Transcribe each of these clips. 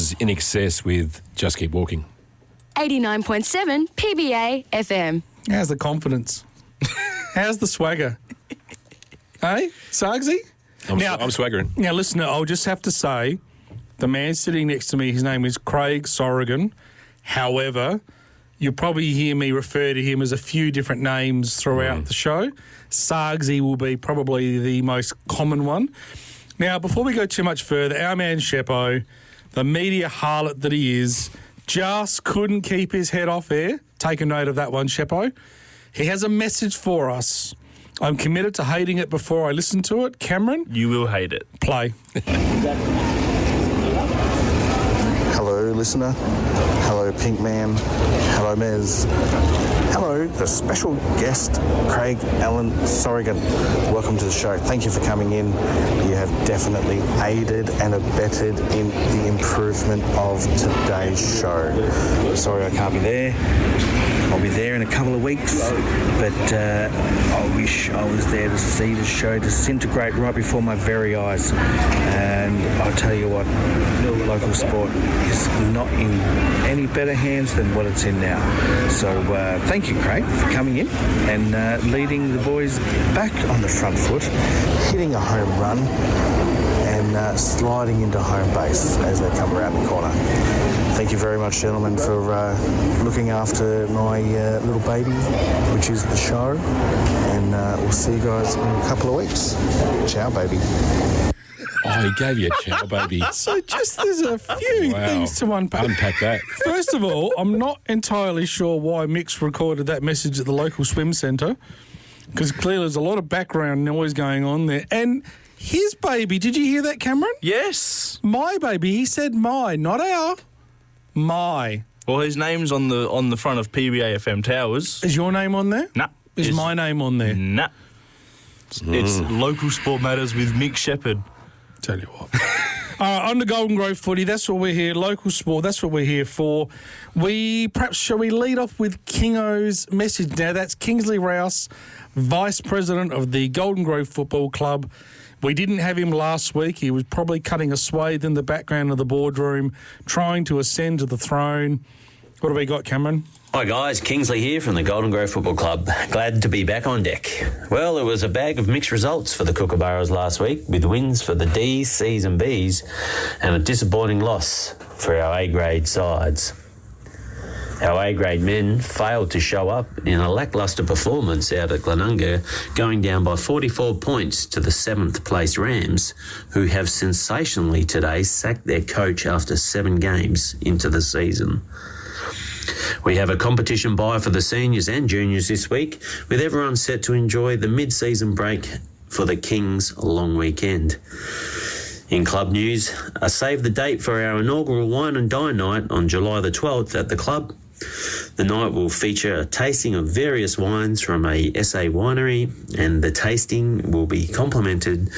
is In Excess with Just Keep Walking. 89.7 PBA-FM. How's the confidence? How's the swagger? Hey, Sargsy? I'm swaggering. Now, listen, I'll just have to say, the man sitting next to me, his name is Craig Sorrigan. However, you'll probably hear me refer to him as a few different names throughout the show. Sargsy will be probably the most common one. Now, before we go too much further, our man Sheppo, the media harlot that he is, just couldn't keep his head off air. Take a note of that one, Sheppo. He has a message for us. I'm committed to hating it before I listen to it. Cameron? You will hate it. Play. Hello, listener. Hello, Pink Man. Hello, Mez. Hello, the special guest, Craig Allen Sorrigan. Welcome to the show. Thank you for coming in. You have definitely aided and abetted in the improvement of today's show. Sorry I can't be there. I'll be there in a couple of weeks, but I wish I was there to see the show disintegrate right before my very eyes. And I'll tell you what, local sport is not in any better hands than what it's in now. So thank you, Craig, for coming in and leading the boys back on the front foot, hitting a home run and sliding into home base as they come around the corner. Thank you very much, gentlemen, for looking after my little baby, which is the show. And we'll see you guys in a couple of weeks. Ciao, baby. Oh, he gave you a chow, baby. So just there's a few things to unpack. Unpack that. First of all, I'm not entirely sure why Mix recorded that message at the local swim centre, because clearly there's a lot of background noise going on there. And his baby, did you hear that, Cameron? Yes. My baby, he said my, not our. My. Well, his name's on the front of PBA-FM Towers. Is your name on there? Nah. Is my name on there? Nah. It's Local Sport Matters with Mick Shepherd. Tell you what. On the Golden Grove footy, that's what we're here. Local sport, that's what we're here for. Shall we lead off with Kingo's message? Now, that's Kingsley Rouse, Vice President of the Golden Grove Football Club. We didn't have him last week. He was probably cutting a swathe in the background of the boardroom, trying to ascend to the throne. What have we got, Cameron? Hi guys, Kingsley here from the Golden Grove Football Club. Glad to be back on deck. Well, it was a bag of mixed results for the Kookaburras last week, with wins for the D's, C's and B's, and a disappointing loss for our A-grade sides. Our A-grade men failed to show up in a lacklustre performance out at Glenunga, going down by 44 points to the 7th place Rams, who have sensationally today sacked their coach after 7 games into the season. We have a competition bye for the seniors and juniors this week, with everyone set to enjoy the mid-season break for the Kings' long weekend. In club news, a save the date for our inaugural Wine and Dine night on July the 12th at the club. The night will feature a tasting of various wines from a SA winery, and the tasting will be complemented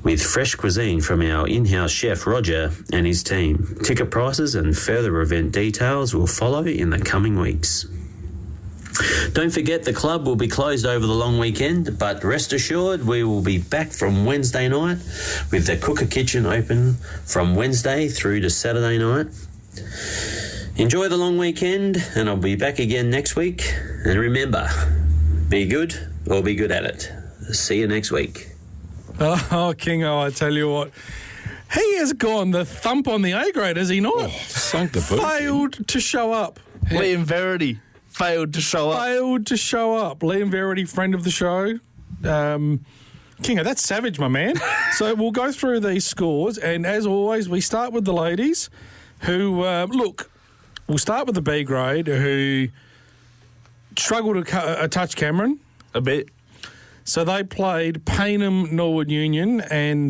with fresh cuisine from our in-house chef Roger and his team. Ticket prices and further event details will follow in the coming weeks. Don't forget the club will be closed over the long weekend, but rest assured we will be back from Wednesday night with the Cooker Kitchen open from Wednesday through to Saturday night. Enjoy the long weekend, and I'll be back again next week. And remember, be good or be good at it. See you next week. Oh, Kingo, I tell you what. He has gone the thump on the A-grade, has he not? Oh, sunk the boot. Failed to show up. Liam Verity failed to show up. Liam Verity, friend of the show. Kingo, that's savage, my man. So we'll go through these scores, and as always, we start with the ladies who, we'll start with the B grade, who struggled a touch, Cameron. A bit. So they played Payneham Norwood Union, and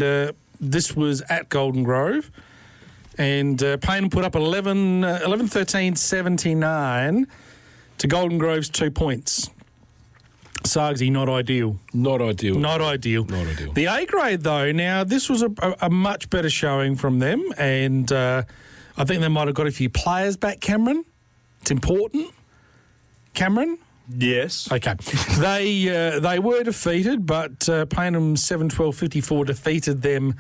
this was at Golden Grove. And Payneham put up 11-13-79 to Golden Grove's 2 points. Sargsy, not ideal. Not ideal. The A grade, though, now this was a much better showing from them, and I think they might have got a few players back, Cameron. It's important. Cameron? Yes. Okay. They were defeated, but Payneham 7-12-54 defeated them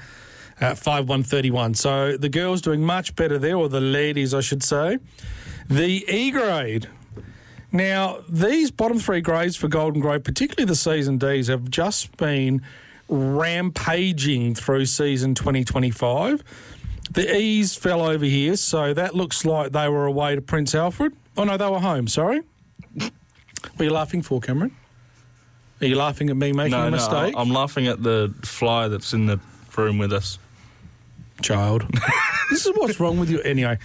5-1-31. So the girls doing much better there, or the ladies, I should say. The E grade. Now, these bottom three grades for Golden Grove, particularly the season Ds, have just been rampaging through season 2025. The E's fell over here, so that looks like they were away to Prince Alfred. Oh, no, they were home, sorry. What are you laughing for, Cameron? Are you laughing at me making a mistake? No, I'm laughing at the fly that's in the room with us. Child. This is what's wrong with you. Anyway,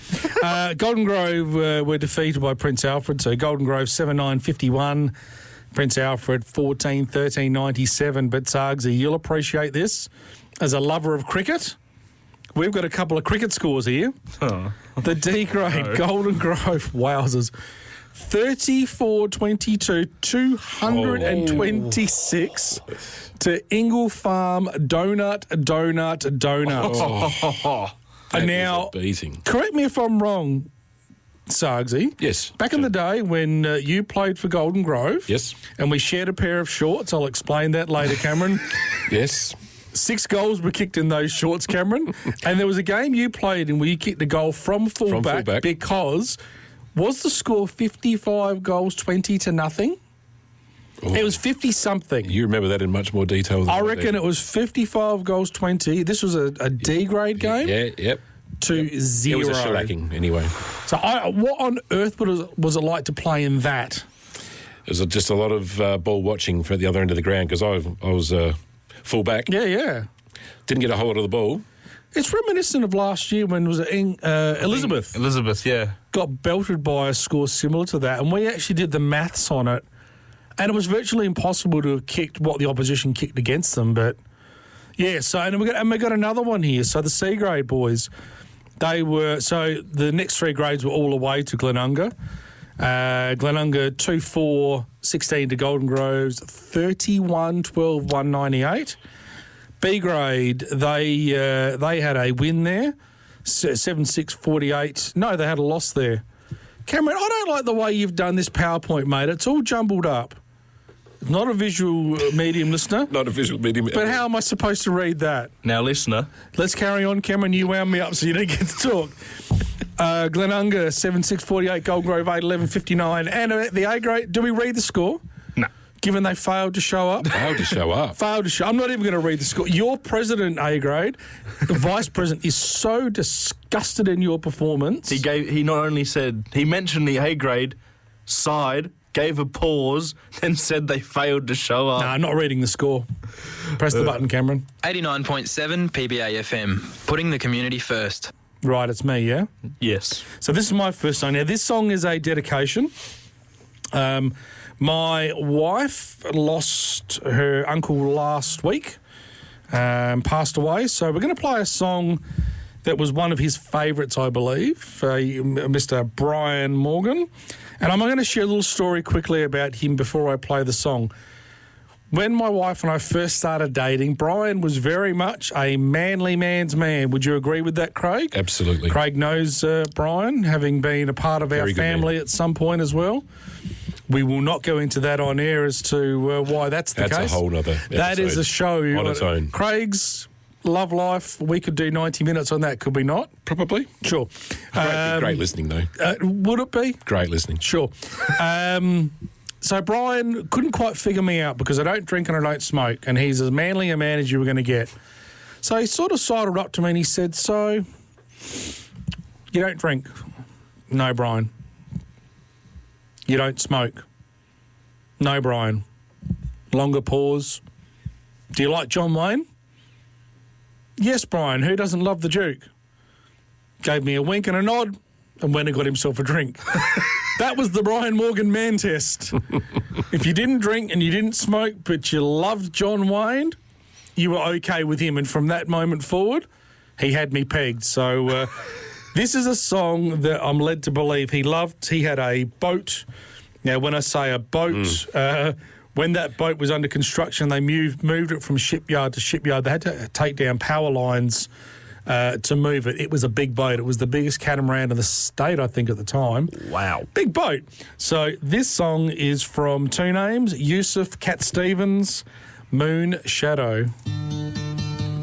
Golden Grove were defeated by Prince Alfred, so Golden Grove 7-9-51, Prince Alfred 14-13-97. But Sargsy, you'll appreciate this. As a lover of cricket, we've got a couple of cricket scores here. Oh. The D grade, Golden Grove, wowzers. 34-22, 226 to Ingle Farm Donut. And now, beating. correct me if I'm wrong, Sargsy. Yes. Back in the day when you played for Golden Grove. Yes. And we shared a pair of shorts. I'll explain that later, Cameron. Yes. 6 goals were kicked in those shorts, Cameron. And there was a game you played in where you kicked a goal from fullback. Because was the score 55 goals, 20 to nothing? Oh. It was 50-something. You remember that in much more detail than I reckon it was 55 goals, 20. This was a D-grade game. Yeah, yep. To 0. It was a shellacking anyway. So what on earth was it like to play in that? It was just a lot of ball watching for the other end of the ground because I was full-back. Yeah. Didn't get a whole lot of the ball. It's reminiscent of last year when was it Elizabeth? Elizabeth, yeah. Got belted by a score similar to that, and we actually did the maths on it, and it was virtually impossible to have kicked what the opposition kicked against them. But yeah, so and we got another one here. So the C grade boys, the next 3 grades were all away to Glenunga. Glenunga 2-4-16 to Golden Grove's 31-12-198. B grade, they had a win there, 7-6-48. No, they had a loss there. Cameron, I don't like the way you've done this PowerPoint, mate. It's all jumbled up. Not a visual medium listener. Not a visual medium. But how am I supposed to read that? Now, listener. Let's carry on, Cameron. You wound me up so you didn't get to talk. Glenunga 7-6-48, Golden Grove 8-11-59. And the A grade, do we read the score? No. Given they failed to show up. Failed to show up. I'm not even going to read the score. Your president, A grade, the vice president, is so disgusted in your performance. He not only said, he mentioned the A grade, sighed, gave a pause, then said they failed to show up. Nah, I'm not reading the score. Press the button, Cameron. 89.7 PBA-FM, putting the community first. Right, it's me, yeah? Yes. So this is my first song. Now, this song is a dedication. My wife lost her uncle last week, passed away. So we're going to play a song that was one of his favourites, I believe, Mr. Brian Morgan. And I'm going to share a little story quickly about him before I play the song. When my wife and I first started dating, Brian was very much a manly man's man. Would you agree with that, Craig? Absolutely. Craig knows Brian, having been a part of our family at some point as well. We will not go into that on air as to why that's the case. That's a whole other episode. That is a show on its own. Craig's Love Life, we could do 90 minutes on that, could we not? Probably. Sure. Great listening, though. Would it be? Great listening. Sure. So Brian couldn't quite figure me out because I don't drink and I don't smoke, and he's as manly a man as you were going to get. So he sort of sidled up to me and he said, "So, you don't drink?" "No, Brian." "You don't smoke?" "No, Brian." Longer pause. "Do you like John Wayne?" "Yes, Brian. Who doesn't love the Duke?" Gave me a wink and a nod and went and got himself a drink. That was the Brian Morgan man test. If you didn't drink and you didn't smoke, but you loved John Wayne, you were okay with him. And from that moment forward, he had me pegged. So this is a song that I'm led to believe he loved. He had a boat. Now, when I say a boat, when that boat was under construction, they moved it from shipyard to shipyard. They had to take down power lines to move it. It was a big boat. It was the biggest catamaran in the state, I think, at the time. Wow. Big boat. So this song is from two names, Yusuf Cat Stevens, Moon Shadow.